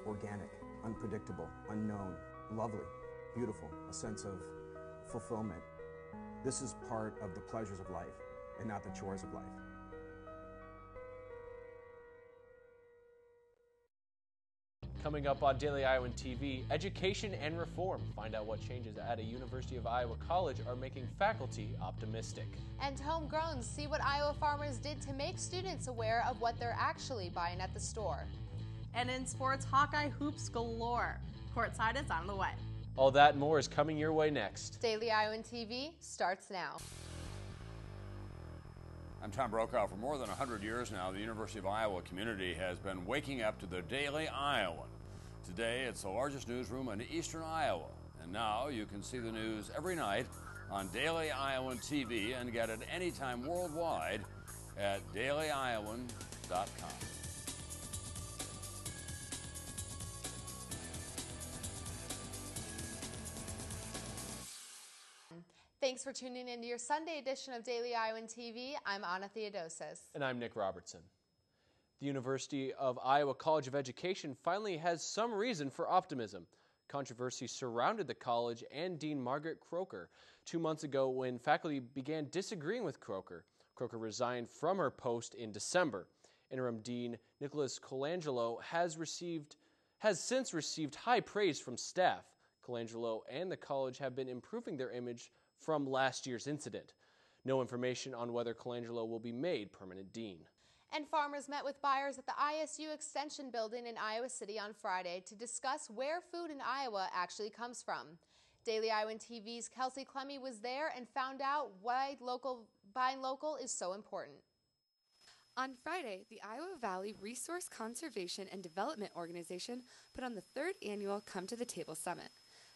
organic, unpredictable, unknown, lovely, beautiful, a sense of fulfillment. This is part of the pleasures of life and not the chores of life. Coming up on Daily Iowan TV, education and reform. Find out what changes at a University of Iowa college are making faculty optimistic. And homegrown, see what Iowa farmers did to make students aware of what they're actually buying at the store. And in sports, Hawkeye hoops galore. Courtside is on the way. All that and more is coming your way next. Daily Iowan TV starts now. I'm Tom Brokaw. For more than 100 years now, the University of Iowa community has been waking up to the Daily Iowan. Today, it's the largest newsroom in eastern Iowa. And now you can see the news every night on Daily Iowan TV and get it anytime worldwide at dailyiowan.com. Thanks for tuning in to your Sunday edition of Daily Iowan TV. I'm Anna Theodosis. And I'm Nick Robertson. The University of Iowa College of Education finally has some reason for optimism. Controversy surrounded the college and Dean Margaret Croker 2 months ago when faculty began disagreeing with Croker. Croker resigned from her post in December. Interim Dean Nicholas Colangelo has since received high praise from staff. Colangelo and the college have been improving their image from last year's incident. No information on whether Colangelo will be made permanent dean. And farmers met with buyers at the ISU Extension Building in Iowa City on Friday to discuss where food in Iowa actually comes from. Daily Iowan TV's Kelsey Clemmy was there and found out why buying local is so important. On Friday, the Iowa Valley Resource Conservation and Development Organization put on the 3rd annual Come to the Table Summit.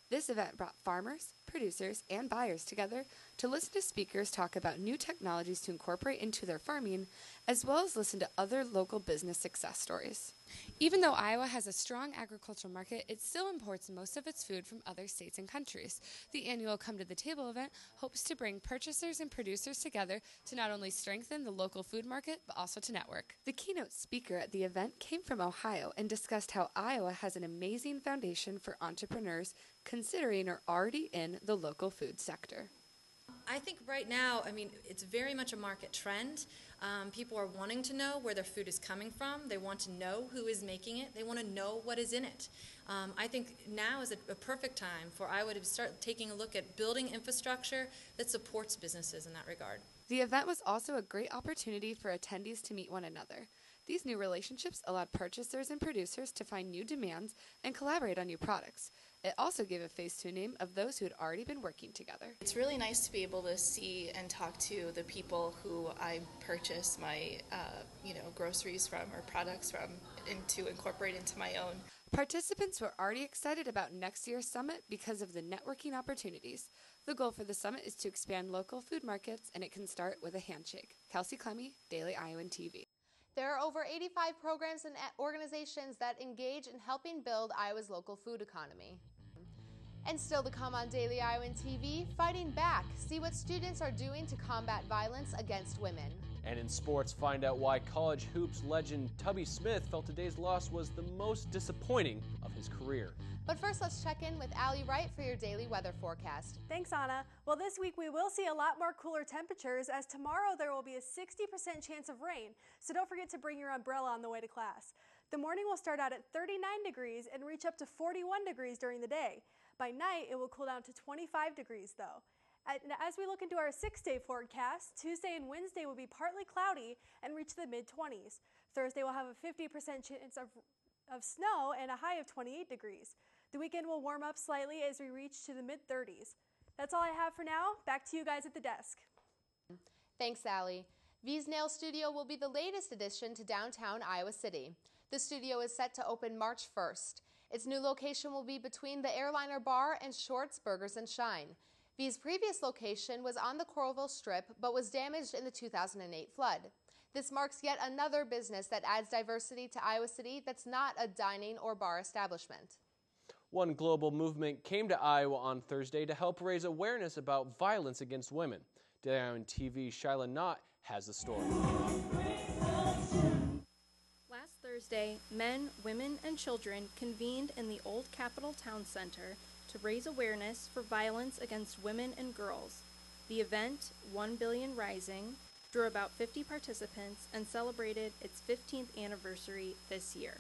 This event brought farmers, producers, and buyers together to listen to speakers talk about new technologies to incorporate into their farming, as well as listen to other local business success stories. Even though Iowa has a strong agricultural market, it still imports most of its food from other states and countries. The annual Come to the Table event hopes to bring purchasers and producers together to not only strengthen the local food market, but also to network. The keynote speaker at the event came from Ohio and discussed how Iowa has an amazing foundation for entrepreneurs considering are already in the local food sector. I think right now, it's very much a market trend. People are wanting to know where their food is coming from. They want to know who is making it. They want to know what is in it. I think now is a perfect time for Iowa to start taking a look at building infrastructure that supports businesses in that regard. The event was also a great opportunity for attendees to meet one another. These new relationships allowed purchasers and producers to find new demands and collaborate on new products. It also gave a face to a name of those who had already been working together. It's really nice to be able to see and talk to the people who I purchase my groceries from or products from and to incorporate into my own. Participants were already excited about next year's summit because of the networking opportunities. The goal for the summit is to expand local food markets, and it can start with a handshake. Kelsey Clemmy, Daily Iowan TV. There are over 85 programs and organizations that engage in helping build Iowa's local food economy. And still to come on Daily Iowan TV, Fighting Back. See what students are doing to combat violence against women. And in sports, find out why college hoops legend Tubby Smith felt today's loss was the most disappointing of his career. But first, let's check in with Allie Wright for your daily weather forecast. Thanks, Anna. Well, this week we will see a lot more cooler temperatures, as tomorrow there will be a 60% chance of rain, so don't forget to bring your umbrella on the way to class. The morning will start out at 39 degrees and reach up to 41 degrees during the day. By night, it will cool down to 25 degrees, though. As we look into our 6-day forecast, Tuesday and Wednesday will be partly cloudy and reach the mid-20s. Thursday will have a 50% chance of snow and a high of 28 degrees. The weekend will warm up slightly as we reach to the mid-30s. That's all I have for now. Back to you guys at the desk. Thanks, Allie. V's Nail Studio will be the latest addition to downtown Iowa City. The studio is set to open March 1st. Its new location will be between the Airliner Bar and Shorts Burgers and Shine. V's previous location was on the Coralville Strip, but was damaged in the 2008 flood. This marks yet another business that adds diversity to Iowa City that's not a dining or bar establishment. One global movement came to Iowa on Thursday to help raise awareness about violence against women. Daily Iowan TV's Shyla Knott has the story. Last Thursday, Day, men, women, and children convened in the Old Capitol Town Center to raise awareness for violence against women and girls. The event, 1 Billion Rising, drew about 50 participants and celebrated its 15th anniversary this year.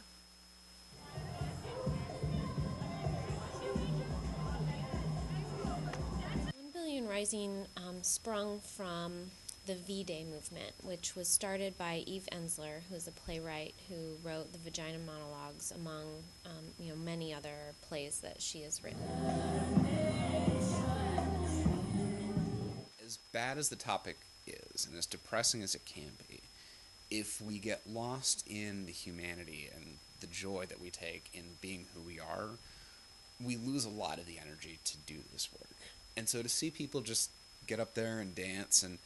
Rising sprung from the V-Day movement, which was started by Eve Ensler, who is a playwright who wrote the Vagina Monologues, among many other plays that she has written. As bad as the topic is, and as depressing as it can be, if we get lost in the humanity and the joy that we take in being who we are, we lose a lot of the energy to do this work. And so to see people just get up there and dance, and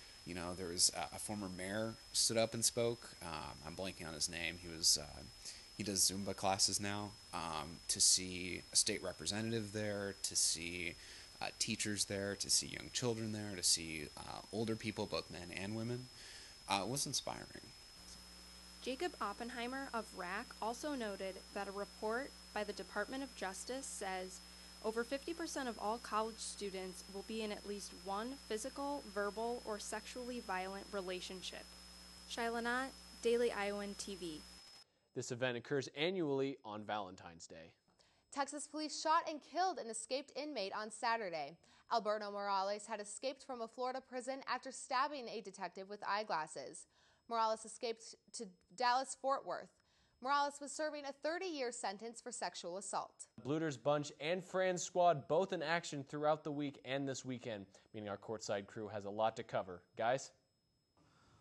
there was a former mayor stood up and spoke. I'm blanking on his name. He does Zumba classes now. To see a state representative there, to see teachers there, to see young children there, to see older people, both men and women, was inspiring. Jacob Oppenheimer of RAC also noted that a report by the Department of Justice says over 50% of all college students will be in at least one physical, verbal, or sexually violent relationship. Shyla Knott, Daily Iowan TV. This event occurs annually on Valentine's Day. Texas police shot and killed an escaped inmate on Saturday. Alberto Morales had escaped from a Florida prison after stabbing a detective with eyeglasses. Morales escaped to Dallas-Fort Worth. Morales was serving a 30-year sentence for sexual assault. Bluter's Bunch and Fran's squad both in action throughout the week and this weekend, meaning our courtside crew has a lot to cover. Guys?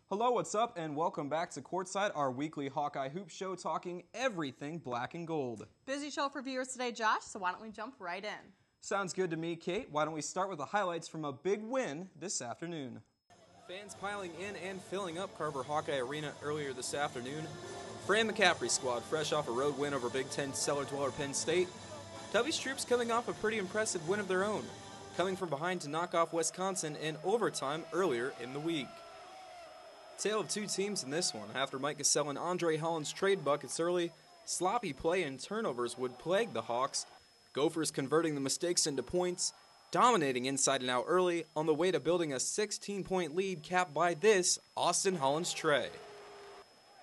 Hello, what's up, and welcome back to Courtside, our weekly Hawkeye Hoop show talking everything black and gold. Busy show for viewers today, Josh, so why don't we jump right in? Sounds good to me, Kate. Why don't we start with the highlights from a big win this afternoon? Fans piling in and filling up Carver Hawkeye Arena earlier this afternoon. Fran McCaffrey's squad fresh off a road win over Big Ten cellar dweller Penn State. Tubby's troops coming off a pretty impressive win of their own, coming from behind to knock off Wisconsin in overtime earlier in the week. Tale of two teams in this one. After Mike Cassell and Andre Holland's trade buckets early, sloppy play and turnovers would plague the Hawks. Gophers converting the mistakes into points, dominating inside and out early on the way to building a 16-point lead capped by this Austin Holland's tray.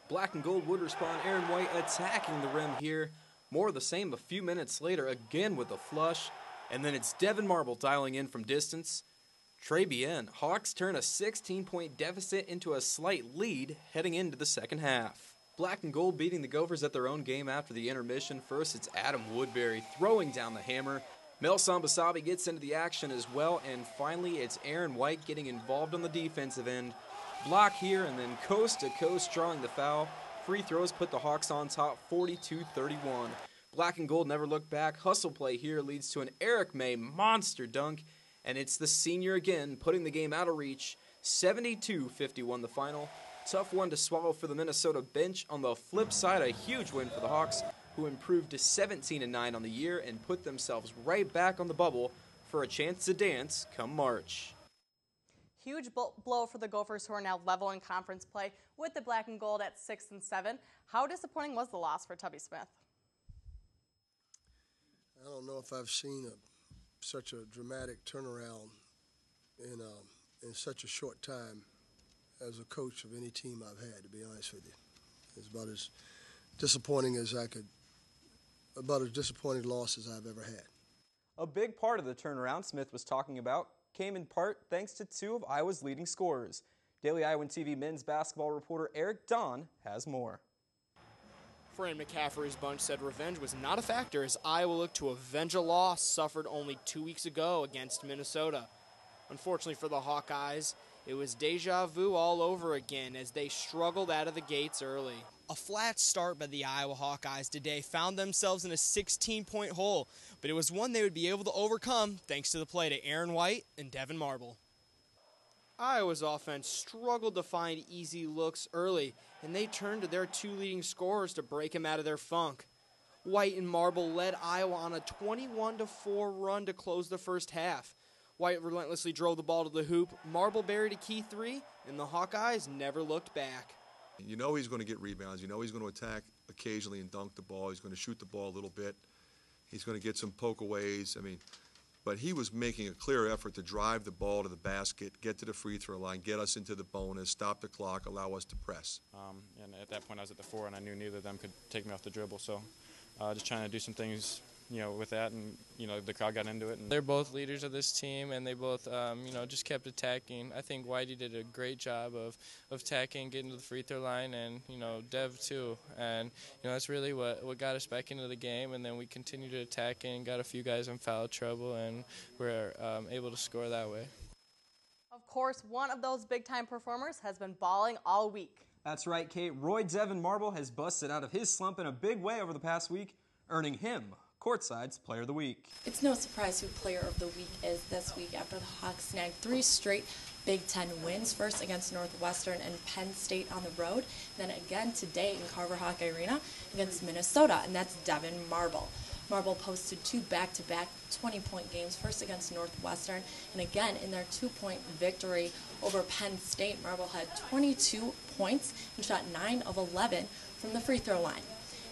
Black and gold would respond, Aaron White attacking the rim here. More of the same a few minutes later, again with a flush. And then it's Devin Marble dialing in from distance. Trey Bien, Hawks turn a 16-point deficit into a slight lead heading into the second half. Black and gold beating the Gophers at their own game after the intermission. First, it's Adam Woodbury throwing down the hammer. Mel Sambasabi gets into the action as well. And finally, it's Aaron White getting involved on the defensive end. Block here, and then coast-to-coast drawing the foul. Free throws put the Hawks on top, 42-31. Black and gold never looked back. Hustle play here leads to an Eric May monster dunk, and it's the senior again putting the game out of reach. 72-51 the final. Tough one to swallow for the Minnesota bench. On the flip side, a huge win for the Hawks, who improved to 17-9 on the year and put themselves right back on the bubble for a chance to dance come March. Huge blow for the Gophers, who are now level in conference play with the black and gold at 6 and 7. How disappointing was the loss for Tubby Smith? I don't know if I've seen such a dramatic turnaround in such a short time as a coach of any team I've had, to be honest with you. It's about as disappointing loss as I've ever had. A big part of the turnaround Smith was talking about came in part thanks to two of Iowa's leading scorers. Daily Iowan TV men's basketball reporter Eric Don has more. Fran McCaffrey's bunch said revenge was not a factor as Iowa looked to avenge a loss suffered only 2 weeks ago against Minnesota. Unfortunately for the Hawkeyes, it was deja vu all over again as they struggled out of the gates early. A flat start by the Iowa Hawkeyes today found themselves in a 16-point hole, but it was one they would be able to overcome thanks to the play to Aaron White and Devin Marble. Iowa's offense struggled to find easy looks early, and they turned to their two leading scorers to break them out of their funk. White and Marble led Iowa on a 21-4 run to close the first half. White relentlessly drove the ball to the hoop, Marble buried a key three, and the Hawkeyes never looked back. You know he's going to get rebounds. You know he's going to attack occasionally and dunk the ball. He's going to shoot the ball a little bit. He's going to get some pokeaways. But he was making a clear effort to drive the ball to the basket, get to the free throw line, get us into the bonus, stop the clock, allow us to press. And at that point, I was at the 4, and I knew neither of them could take me off the dribble. So just trying to do some things, with that, and, the crowd got into it. And they're both leaders of this team, and they both, just kept attacking. I think Whitey did a great job of attacking, getting to the free throw line, and, Dev too. And, that's really what got us back into the game, and then we continued to attack and got a few guys in foul trouble, and we're able to score that way. Of course, one of those big-time performers has been balling all week. That's right, Kate. Roy Devin Marble has busted out of his slump in a big way over the past week, earning him Courtside's Player of the Week. It's no surprise who Player of the Week is this week after the Hawks snagged 3 straight Big Ten wins, first against Northwestern and Penn State on the road, then again today in Carver Hawkeye Arena against Minnesota, and that's Devin Marble. Marble posted 2 back-to-back 20-point games, first against Northwestern, and again in their 2-point victory over Penn State. Marble had 22 points and shot 9 of 11 from the free throw line.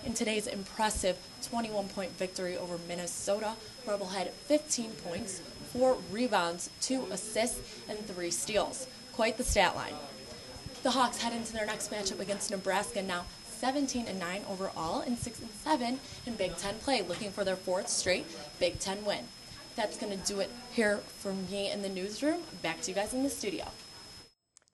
In today's impressive 21-point victory over Minnesota, Marble had 15 points, 4 rebounds, 2 assists, and 3 steals. Quite the stat line. The Hawks head into their next matchup against Nebraska, now 17-9 overall and 6-7 in Big Ten play, looking for their 4th straight Big Ten win. That's going to do it here for me in the newsroom. Back to you guys in the studio.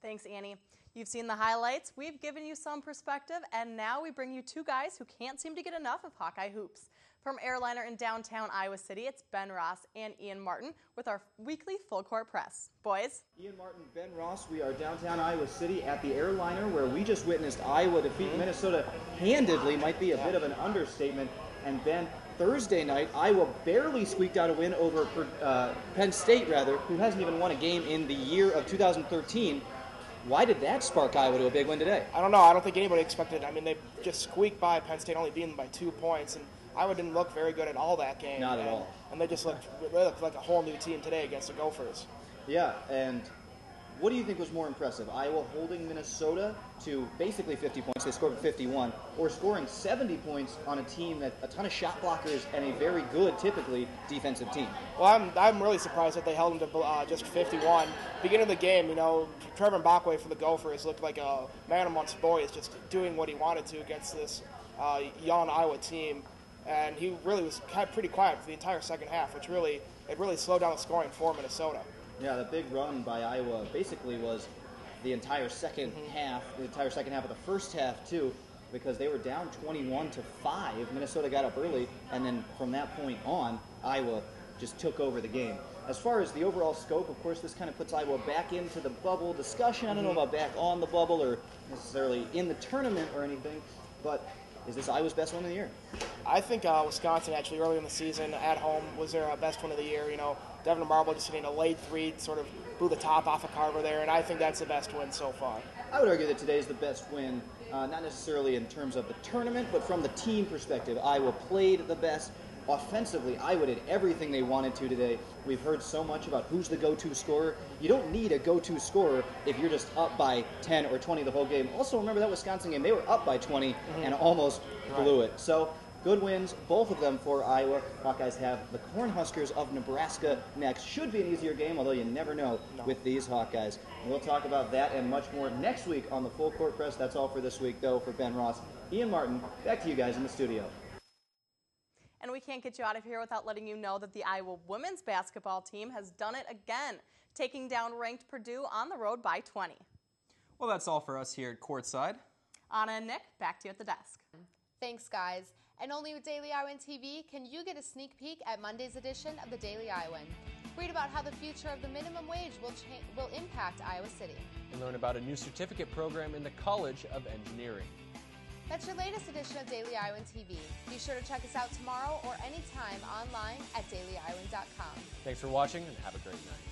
Thanks, Annie. You've seen the highlights, we've given you some perspective, and now we bring you 2 guys who can't seem to get enough of Hawkeye hoops. From Airliner in downtown Iowa City, it's Ben Ross and Ian Martin with our weekly Full Court Press. Boys. Ian Martin, Ben Ross, we are downtown Iowa City at the Airliner, where we just witnessed Iowa defeat Minnesota handedly, might be a bit of an understatement. And Ben, Thursday night, Iowa barely squeaked out a win over Penn State, who hasn't even won a game in the year of 2013. Why did that spark Iowa to a big win today? I don't know. I don't think anybody expected it. They just squeaked by Penn State, only beating them by 2 points, and Iowa didn't look very good at all that game. Not at all. And they just looked like a whole new team today against the Gophers. Yeah, and what do you think was more impressive? Iowa holding Minnesota to basically 50 points, they scored 51, or scoring 70 points on a team that a ton of shot blockers and a very good, typically, defensive team? Well, I'm really surprised that they held them to just 51. Beginning of the game, Trevor Mbakwe for the Gophers looked like a man amongst boys, just doing what he wanted to against this young Iowa team. And he really was pretty quiet for the entire second half, which really slowed down the scoring for Minnesota. Yeah, the big run by Iowa basically was the entire second half, of the first half too, because they were down 21-5. Minnesota got up early, and then from that point on, Iowa just took over the game. As far as the overall scope, of course, this kind of puts Iowa back into the bubble discussion. I don't know about back on the bubble or necessarily in the tournament or anything, but is this Iowa's best win of the year? I think Wisconsin, actually, early in the season, at home, was their best win of the year. Devin Marble just hitting a late 3, sort of blew the top off of Carver there, and I think that's the best win so far. I would argue that today is the best win, not necessarily in terms of the tournament, but from the team perspective. Iowa played the best. Offensively, Iowa did everything they wanted to today. We've heard so much about who's the go-to scorer. You don't need a go-to scorer if you're just up by 10 or 20 the whole game. Also, remember that Wisconsin game, they were up by 20 and almost blew it. So, good wins, both of them for Iowa. Hawkeyes have the Cornhuskers of Nebraska next. Should be an easier game, although you never know with these Hawkeyes. And we'll talk about that and much more next week on the Full Court Press. That's all for this week, though, for Ben Ross. Ian Martin, back to you guys in the studio. And we can't get you out of here without letting you know that the Iowa women's basketball team has done it again, taking down ranked Purdue on the road by 20. Well, that's all for us here at Courtside. Anna and Nick, back to you at the desk. Thanks, guys. And only with Daily Iowan TV can you get a sneak peek at Monday's edition of the Daily Iowan. Read about how the future of the minimum wage will impact Iowa City. And learn about a new certificate program in the College of Engineering. That's your latest edition of Daily Iowan TV. Be sure to check us out tomorrow or anytime online at dailyiowan.com. Thanks for watching and have a great night.